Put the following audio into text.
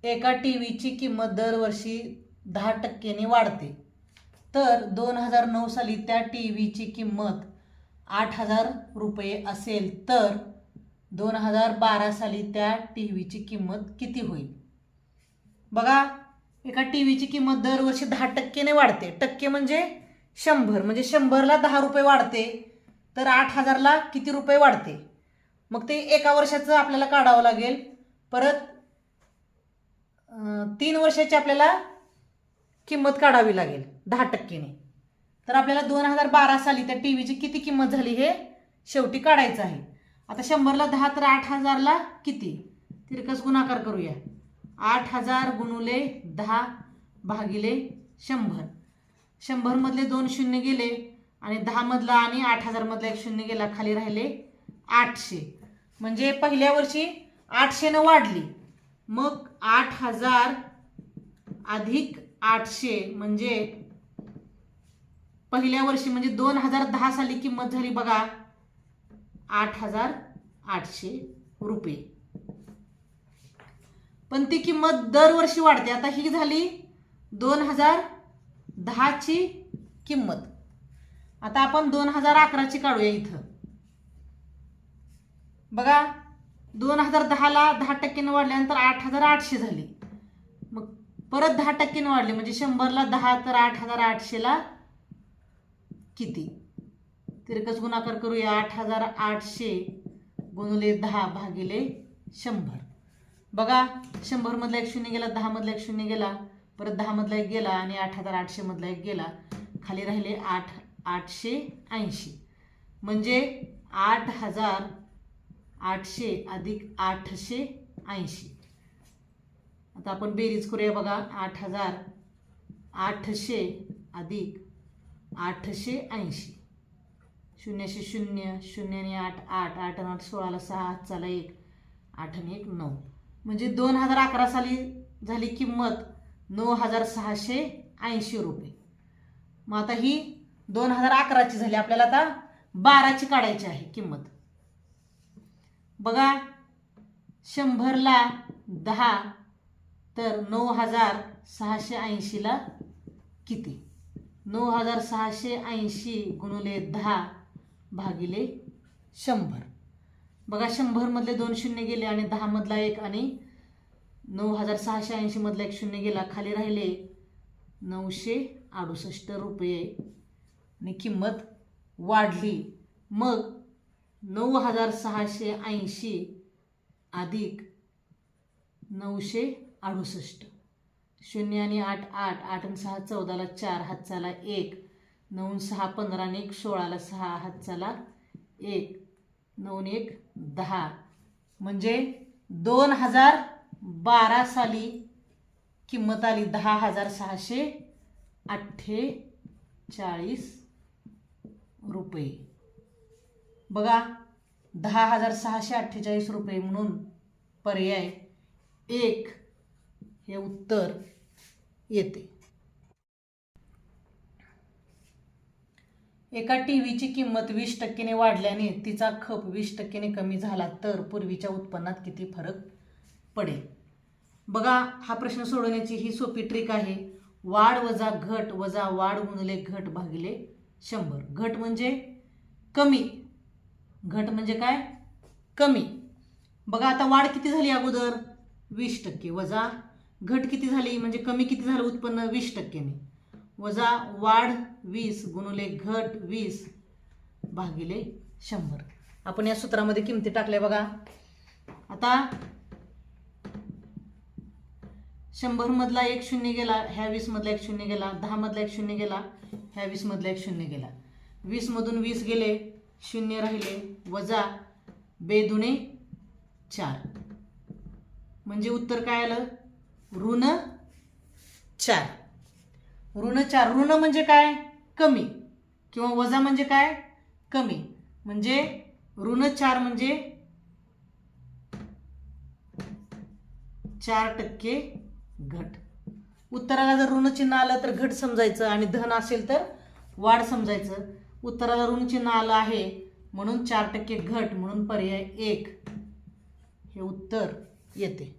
एका टीव्हीची किंमत दरवर्षी 10% वाढते. तर 2009 साली त्या टीव्हीची किंमत 8,000 रुपये असेल तर 2012 साली त्या टीव्हीची किंमत किती होईल? बघा, एका टीव्हीची किंमत दरवर्षी 10% वाढते. टक्के म्हणजे 100, म्हणजे 100ला 10 रुपये वाढते, तर 8,000ला किती रुपये वाढते? मग ते एका वर्षाचं आपल्याला काढावं लागेल. परत 3 वर्षाची आपल्याला किंमत काढावी लागेल 10%ने. तर आपल्याला 2012 साली त्या टीव्हीची किती किंमत झाली हे शेवटी काढायचं आहे. आता 100ला 10 तर 8,000ला किती? तिरकस गुणाकार करूया. 8,000 गुणुले 10 भागिले 100. 100 मधले 2 शून्य गेले आणि 10 मधला आणि 8,000 मधला 1 शून्य गेला, खाली राहिले 800. म्हणजे पहिल्या वर्षी 800 वाढली. मग 8,000 अधिक 800 म्हणजे पहिल्या वर्षी म्हणजे 2010 साली किंमत झाली बघा 8,800 रुपये. पण ती किंमत दरवर्षी वाढते. आता ही झाली 2010 ची किंमत. आता आपण 2011 ची काढूया इथं. बघा, 2010ला 10% वाढल्यानंतर 8,800 झाली. मग परत 10% वाढले म्हणजे 100ला 10 तर 8,800ला किती? तिरकस गुणाकार करूया. 8,800 गुणुले 10 भागिले 100. बघा, 100 मधला 1 शून्य गेला, 10 मधला 1 शून्य गेला, परत 10 मधला 1 गेला आणि 8,800 मधला 1 गेला, खाली राहिले 8,880. म्हणजे 8,800 अधिक 880. आता आपण बेरीज करूया. बघा, 8,800 अधिक 880. 0 से 0, 0 आणि 8, 8, 8 आणि 8, 16ला 6, हात चाला 1, 8 आणि 1 9. म्हणजे 2011 साली झाली किंमत 9,680 रुपये. मग आता ही 2011 ची झाली. आपल्याला आता 12 ची काढायची आहे किंमत. बघा, 100ला 10 तर 9,680ला किती? 9,680 गुणुले 10 भागिले 100. बघा, 100 मधले 2 शून्य गेले आणि 10 मधला 1 आणि 9,680 मधला 1 शून्य गेला, खाली राहिले 968 रुपये आणि किंमत वाढली. मग 9,680 अधिक 968. 0 आणि 8, 8, 8 आणि 6, 14ला 4, हात चाला 1, 9 6 15 आणि 1 16ला 6, हात चाला 1, 9 1 10. म्हणजे 2012 साली किंमत आली 10,648 रुपये. बघा, 10,648 रुपये म्हणून पर्याय 1 हे उत्तर येते. एका टीव्हीची किंमत 20%ने वाढल्याने तिचा खप 20%ने कमी झाला तर पूर्वीच्या उत्पन्नात किती फरक पडेल? बघा, हा प्रश्न सोडवण्याची ही सोपी ट्रिक आहे. वाढ वजा घट वजा वाढ गुणिले घट भागिले 100. घट म्हणजे कमी. घट म्हणजे काय? कमी. बघा, आता वाढ किती झाली अगोदर? 20% वजा घट किती झाली म्हणजे कमी किती झालं उत्पन्न? 20%ने. वजा वाढ 20 गुणिले घट 20 भागिले 100. आपण या सूत्रामध्ये किमती टाकल्या बघा. आता 100 मधला 1 शून्य गेला, ह्या 20 मधला 1 शून्य गेला, 10 मधला 1 शून्य गेला, ह्या 20 मधला 1 शून्य गेला, 20 मधून 20 गेले, शून्य राहिले, वजा 2 दुणे 4. म्हणजे उत्तर काय आलं? ऋण 4. ऋण 4. ऋण म्हणजे काय? कमी. किंवा वजा म्हणजे काय? कमी. म्हणजे ऋण 4 म्हणजे 4% घट. उत्तराला जर ऋण चिन्ह आलं तर घट समजायचं आणि धन असेल तर वाढ समजायचं. उत्तराला ऋण चिन्ह आलं आहे म्हणून 4% घट, म्हणून पर्याय 1 हे उत्तर येते.